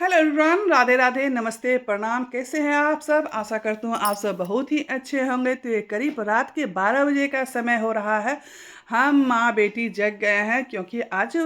Hello everyone, Radhe Radhe, नमस्ते, प्रणाम। कैसे हैं आप सब? आशा करती हूँ आप सब बहुत ही अच्छे होंगे। तो ये करीब रात के 12 बजे का समय हो रहा है। हम माँ बेटी जग गए हैं क्योंकि आज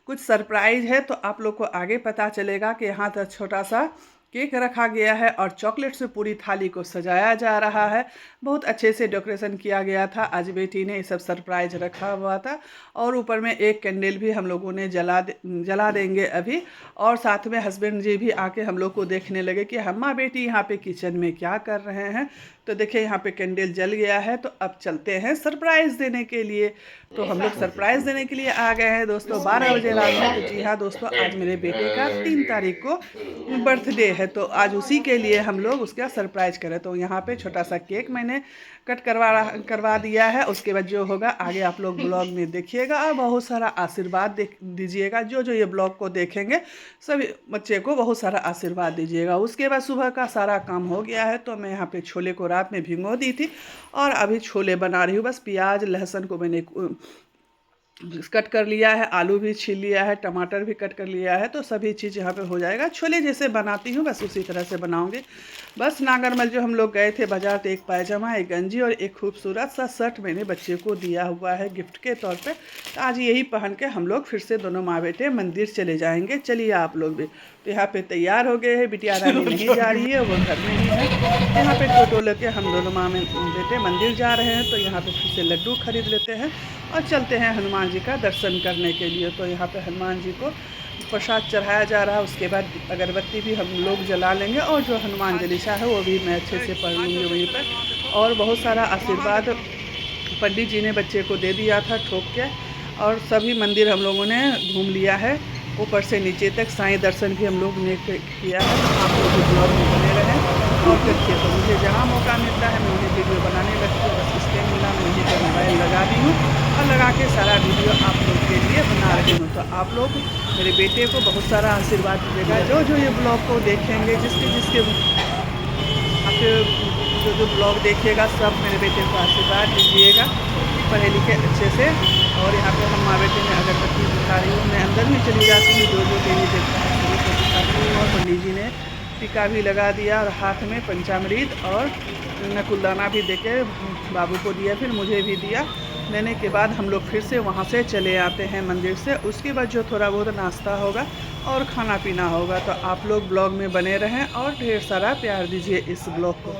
कुछ सरप्राइज है। तो आप लोग को आगे पता चलेगा कि यहाँ तो छोटा सा केक रखा गया है और चॉकलेट से पूरी थाली को सजाया जा रहा है। बहुत अच्छे से डेकोरेशन किया गया था। आज बेटी ने ये सब सरप्राइज रखा हुआ था और ऊपर में एक कैंडल भी हम लोगों ने जला देंगे अभी। और साथ में हस्बैंड जी भी आके हम लोग को देखने लगे कि हम माँ बेटी यहाँ पे किचन में क्या कर रहे हैं। तो देखिए यहाँ पे कैंडल जल गया है। तो अब चलते हैं सरप्राइज देने के लिए। तो हम लोग सरप्राइज देने के लिए आ गए हैं दोस्तों 12 बजे रात में। तो जी हाँ दोस्तों, आज मेरे बेटे का 3 तारीख को बर्थडे है। तो आज उसी के लिए हम लोग उसका सरप्राइज करें। तो यहाँ पे छोटा सा केक मैंने कट करवा दिया है। उसके बाद जो होगा आगे आप लोग ब्लॉग में देखिएगा और बहुत सारा आशीर्वाद दीजिएगा। जो जो ये ब्लॉग को देखेंगे सभी बच्चे को बहुत सारा आशीर्वाद दीजिएगा। उसके बाद सुबह का सारा काम हो गया है। तो मैं यहाँ पे छोले को रात में भिगो दी थी और अभी छोले बना रही हूँ। बस प्याज लहसुन को मैंने कट कर लिया है, आलू भी छील लिया है, टमाटर भी कट कर लिया है। तो सभी चीज़ यहाँ पे हो जाएगा। छोले जैसे बनाती हूँ बस उसी तरह से बनाऊंगी। बस नागरमल जो हम लोग गए थे बाजार, तो एक पायजामा, एक गंजी और एक खूबसूरत सा शर्ट मैंने बच्चे को दिया हुआ है गिफ्ट के तौर पे। तो आज यही पहन के हम लोग फिर से दोनों माँ बेटे मंदिर चले जाएंगे। चलिए आप लोग भी। तो यहाँ पे तैयार हो गए हैं। बिटिया रानी नहीं जा रही है, वो घर में ही है। यहाँ पे टोटो लेके हम दोनों माँ बेटे मंदिर जा रहे हैं। तो यहाँ पे फिर से लड्डू खरीद लेते हैं और चलते हैं हनुमान जी का दर्शन करने के लिए। तो यहाँ पे हनुमान जी को प्रसाद चढ़ाया जा रहा है। उसके बाद अगरबत्ती भी हम लोग जला लेंगे और जो हनुमान चालीसा है वो भी मैं अच्छे से पढ़ लूँगी वहीं पर। और बहुत सारा आशीर्वाद पंडित जी ने बच्चे को दे दिया था ठोक के। और सभी मंदिर हम लोगों ने घूम लिया है, ऊपर से नीचे तक साईं दर्शन भी हम लोग ने किया है। आप लोग भी ब्लॉग में बने रहें और देखिए। तो मुझे जहाँ मौका मिलता है मैं उन्हें वीडियो बनाने लगती हूँ। बस इसलिए मिला मैं वहीं पर मोबाइल लगा दी हूँ और लगा के सारा वीडियो आप लोग के लिए बना रही हूँ। तो आप लोग मेरे बेटे को बहुत सारा आशीर्वाद दीजिएगा। जो जो ये ब्लॉग को देखेंगे, जिसके जिसके आप जो ब्लॉग देखिएगा सब मेरे बेटे को आशीर्वाद दीजिएगा, पढ़े लिखे अच्छे से। और यहाँ पे हम माँ बेटे में अगरबत्ती दिखा रही हूँ। मैं अंदर भी चली जाती हूँ, जो जो देवी देखता है सभी को दिखाती हूँ। और पंडित जी ने टीका भी लगा दिया और हाथ में पंचामृत और नकुलदाना भी देके बाबू को दिया, फिर मुझे भी दिया। लेने के बाद हम लोग फिर से वहाँ से चले आते हैं मंदिर से। उसके बाद जो थोड़ा बहुत नाश्ता होगा और खाना पीना होगा। तो आप लोग ब्लॉग में बने रहें और ढेर सारा प्यार दीजिए इस ब्लॉग को।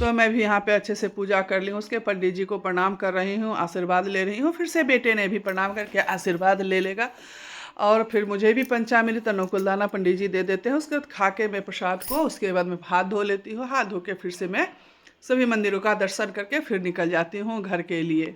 मैं भी यहाँ पे अच्छे से पूजा कर ली हूँ। उसके पंडित जी को प्रणाम कर रही हूँ, आशीर्वाद ले रही हूँ। फिर से बेटे ने भी प्रणाम करके आशीर्वाद ले लेगा और फिर मुझे भी पंचामृत नकुलदाना पंडित जी दे देते हैं। उसके बाद खा के मैं प्रसाद को, उसके बाद मैं हाथ धो लेती हूँ। हाथ धो के फिर से मैं सभी मंदिरों का दर्शन करके फिर निकल जाती हूँ घर के लिए।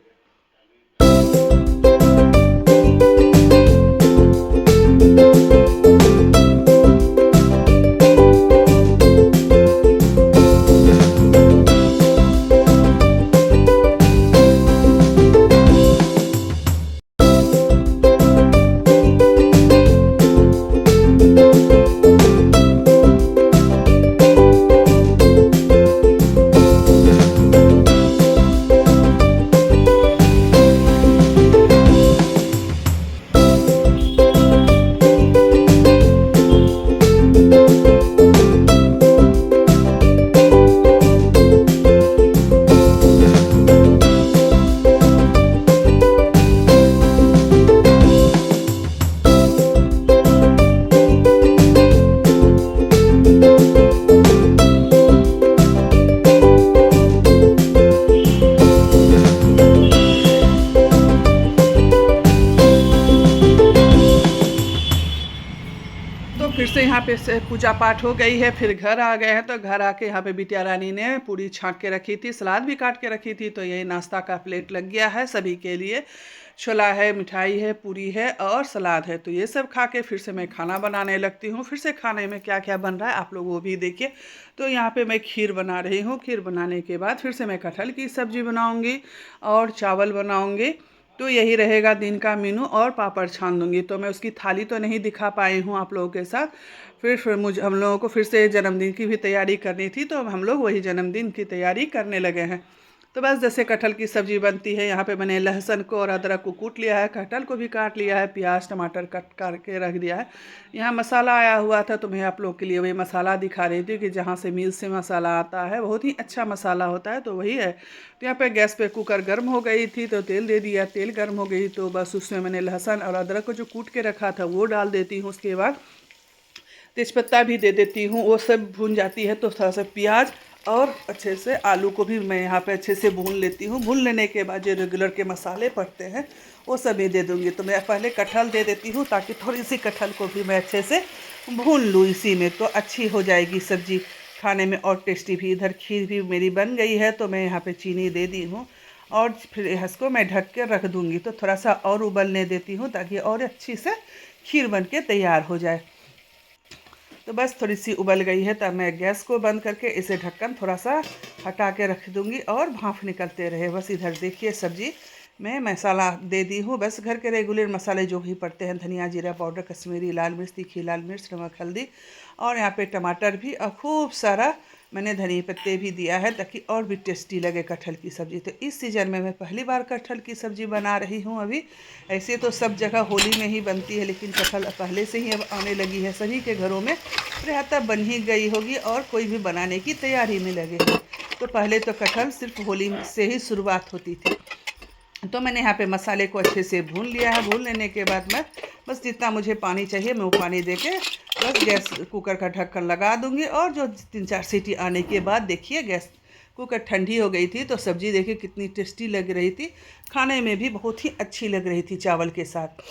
फिर से यहाँ पे से पूजा पाठ हो गई है। फिर घर आ गए हैं। तो घर आके यहाँ पे बिटिया रानी ने पूरी छाँक के रखी थी, सलाद भी काट के रखी थी। तो यही नाश्ता का प्लेट लग गया है सभी के लिए। छोला है, मिठाई है, पूरी है और सलाद है। तो ये सब खा के फिर से मैं खाना बनाने लगती हूँ। फिर से खाने में क्या क्या बन रहा है आप लोग वो भी देखिए। तो यहाँ पे मैं खीर बना रही हूँ। खीर बनाने के बाद फिर से मैं कटहल की सब्ज़ी बनाऊँगी और चावल बनाऊँगी। तो यही रहेगा दिन का मेनू, और पापड़ छान दूँगी। तो मैं उसकी थाली तो नहीं दिखा पाई हूँ आप लोगों के साथ। फिर मुझे हम लोगों को फिर से जन्मदिन की भी तैयारी करनी थी, तो हम लोग वही जन्मदिन की तैयारी करने लगे हैं। तो बस जैसे कटहल की सब्ज़ी बनती है, यहाँ पे मैंने लहसुन को और अदरक को कूट लिया है, कटहल को भी काट लिया है, प्याज टमाटर कट करके रख दिया है। यहाँ मसाला आया हुआ था, तो मैं आप लोग के लिए वही मसाला दिखा रही थी कि जहाँ से मिल से मसाला आता है, बहुत ही अच्छा मसाला होता है, तो वही है। तो यहाँ पे गैस पे कुकर गर्म हो गई थी, तो तेल दे दिया। तेल गर्म हो गई तो बस उसमें मैंने लहसुन और अदरक को जो कूट के रखा था वो डाल देती हूँ। उसके बाद तेज़पत्ता भी दे देती हूँ। वो सब भून जाती है तो थोड़ा सा प्याज और अच्छे से आलू को भी मैं यहाँ पे अच्छे से भून लेती हूँ। भून लेने के बाद जो रेगुलर के मसाले पड़ते हैं वो सभी दे दूँगी। तो मैं पहले कटहल दे देती हूँ ताकि थोड़ी सी कटहल को भी मैं अच्छे से भून लूँ इसी में, तो अच्छी हो जाएगी सब्ज़ी खाने में और टेस्टी भी। इधर खीर भी मेरी बन गई है, तो मैं यहाँ पे चीनी दे दी हूँ और फिर इसको मैं ढक के रख दूँगी। तो थोड़ा सा और उबलने देती हूँ ताकि और अच्छी से खीर बन के तैयार हो जाए। तो बस थोड़ी सी उबल गई है, तब मैं गैस को बंद करके इसे ढक्कन थोड़ा सा हटा के रख दूँगी और भाफ़ निकलते रहे। बस इधर देखिए सब्ज़ी मैं मसाला दे दी हूँ। बस घर के रेगुलर मसाले जो भी पड़ते हैं, धनिया जीरा पाउडर, कश्मीरी लाल मिर्च, तीखी लाल मिर्च, नमक, हल्दी और यहाँ पे टमाटर भी और खूब सारा मैंने धनिया पत्ते भी दिया है ताकि और भी टेस्टी लगे कटहल की सब्ज़ी। तो इस सीज़न में मैं पहली बार कटहल की सब्ज़ी बना रही हूँ अभी। ऐसे तो सब जगह होली में ही बनती है, लेकिन कटहल पहले से ही अब आने लगी है सभी के घरों में। रहता बन ही गई होगी और कोई भी बनाने की तैयारी में लगे हैं। तो पहले तो कटहल सिर्फ होली से ही शुरुआत होती थी। तो मैंने यहाँ पे मसाले को अच्छे से भून लिया है। भून लेने के बाद मैं बस जितना मुझे पानी चाहिए मैं वो पानी दे के बस गैस कुकर का ढक्कन लगा दूँगी। और जो 3-4 सीटी आने के बाद देखिए गैस कुकर ठंडी हो गई थी, तो सब्ज़ी देखिए कितनी टेस्टी लग रही थी। खाने में भी बहुत ही अच्छी लग रही थी चावल के साथ।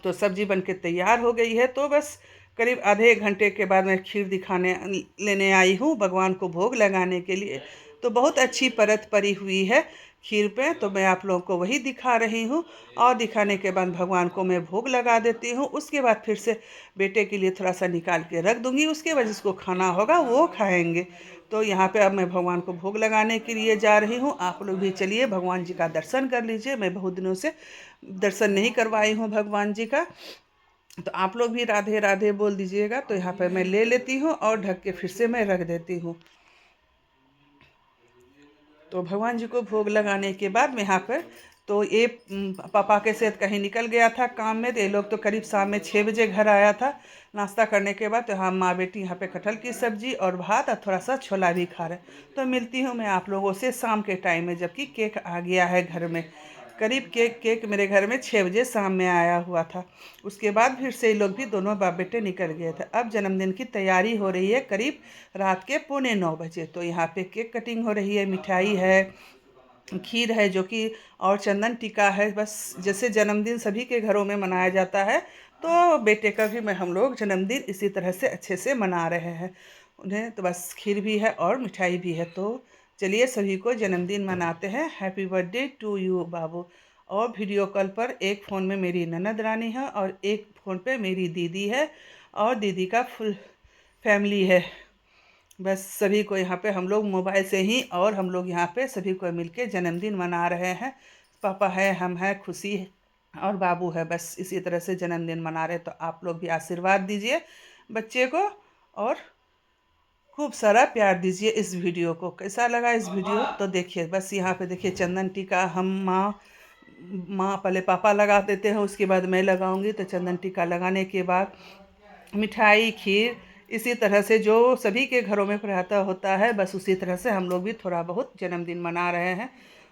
तो सब्ज़ी बनके तैयार हो गई है। तो बस करीब आधे घंटे के बाद मैं खीर दिखाने लेने आई हूँ भगवान को भोग लगाने के लिए। तो बहुत अच्छी परत पड़ी हुई है खीर पे, तो मैं आप लोगों को वही दिखा रही हूँ। और दिखाने के बाद भगवान को मैं भोग लगा देती हूँ। उसके बाद फिर से बेटे के लिए थोड़ा सा निकाल के रख दूँगी। उसके बाद जिसको खाना होगा वो खाएँगे। तो यहाँ पे अब मैं भगवान को भोग लगाने के लिए जा रही हूँ। आप लोग भी चलिए भगवान जी का दर्शन कर लीजिए। मैं बहुत दिनों से दर्शन नहीं करवाई हूँ भगवान जी का। तो आप लोग भी राधे राधे बोल दीजिएगा। तो यहाँ पर मैं ले लेती हूँ और ढक के फिर से मैं रख देती हूँ। तो भगवान जी को भोग लगाने के बाद मैं यहाँ पर तो ये पापा के साथ कहीं निकल गया था काम में, तो ये लोग तो करीब शाम में 6 बजे घर आया था। नाश्ता करने के बाद तो हम माँ बेटी यहाँ पे कटहल की सब्ज़ी और भात और थोड़ा सा छोला भी खा रहे। तो मिलती हूँ मैं आप लोगों से शाम के टाइम में, जबकि केक आ गया है घर में। करीब केक मेरे घर में 6 बजे शाम में आया हुआ था। उसके बाद फिर से ये लोग भी दोनों बाप बेटे निकल गए थे। अब जन्मदिन की तैयारी हो रही है करीब रात के 8:45 बजे। तो यहाँ पे केक कटिंग हो रही है, मिठाई है, खीर है जो कि और चंदन टीका है। बस जैसे जन्मदिन सभी के घरों में मनाया जाता है, तो बेटे का भी मैं हम लोग जन्मदिन इसी तरह से अच्छे से मना रहे हैं उन्हें। तो बस खीर भी है और मिठाई भी है। तो चलिए सभी को जन्मदिन मनाते हैं। हैप्पी बर्थडे टू यू बाबू। और वीडियो कॉल पर एक फ़ोन में मेरी ननद रानी है और एक फ़ोन पे मेरी दीदी है और दीदी का फुल फैमिली है। बस सभी को यहाँ पे हम लोग मोबाइल से ही और हम लोग यहाँ पे सभी को मिलके जन्मदिन मना रहे हैं। पापा है, हम हैं, खुशी है और बाबू है। बस इसी तरह से जन्मदिन मना रहे। तो आप लोग भी आशीर्वाद दीजिए बच्चे को और खूब सारा प्यार दीजिए। इस वीडियो को कैसा लगा इस वीडियो तो देखिए। बस यहाँ पे देखिए चंदन टीका हम माँ पहले पापा लगा देते हैं, उसके बाद मैं लगाऊंगी। तो चंदन टीका लगाने के बाद मिठाई खीर इसी तरह से जो सभी के घरों में प्रातः होता है, बस उसी तरह से हम लोग भी थोड़ा बहुत जन्मदिन मना रहे हैं।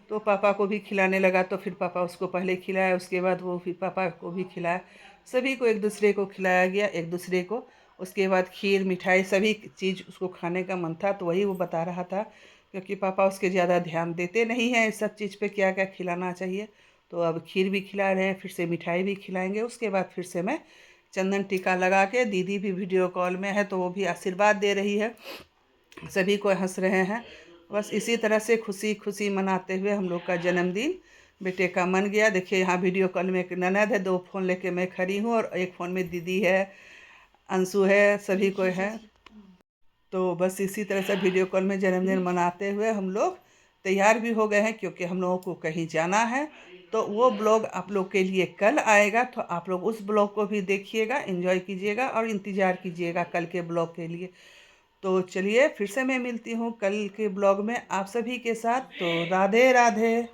तो पापा को भी खिलाने लगा, तो फिर पापा उसको पहले खिलाया, उसके बाद वो फिर पापा को भी खिलाया। सभी को एक दूसरे को खिलाया गया, एक दूसरे को। उसके बाद खीर मिठाई सभी चीज़ उसको खाने का मन था, तो वही वो बता रहा था। क्योंकि पापा उसके ज़्यादा ध्यान देते नहीं हैं इस सब चीज़ पे क्या क्या खिलाना चाहिए। तो अब खीर भी खिला रहे हैं, फिर से मिठाई भी खिलाएंगे। उसके बाद फिर से मैं चंदन टीका लगा के, दीदी भी वीडियो कॉल में है तो वो भी आशीर्वाद दे रही है। सभी को हंस रहे हैं। बस इसी तरह से खुशी खुशी मनाते हुए हम लोग का जन्मदिन बेटे का मन गया। देखिए यहाँ वीडियो कॉल में एक ननद है, 2 फ़ोन लेके मैं खड़ी हूँ और एक फ़ोन में दीदी है, अंशु है, सभी कोई है। तो बस इसी तरह से वीडियो कॉल में जन्मदिन मनाते हुए हम लोग तैयार भी हो गए हैं, क्योंकि हम लोगों को कहीं जाना है। तो वो ब्लॉग आप लोग के लिए कल आएगा, तो आप लोग उस ब्लॉग को भी देखिएगा, एंजॉय कीजिएगा और इंतज़ार कीजिएगा कल के ब्लॉग के लिए। तो चलिए फिर से मैं मिलती हूँ कल के ब्लॉग में आप सभी के साथ। तो राधे राधे।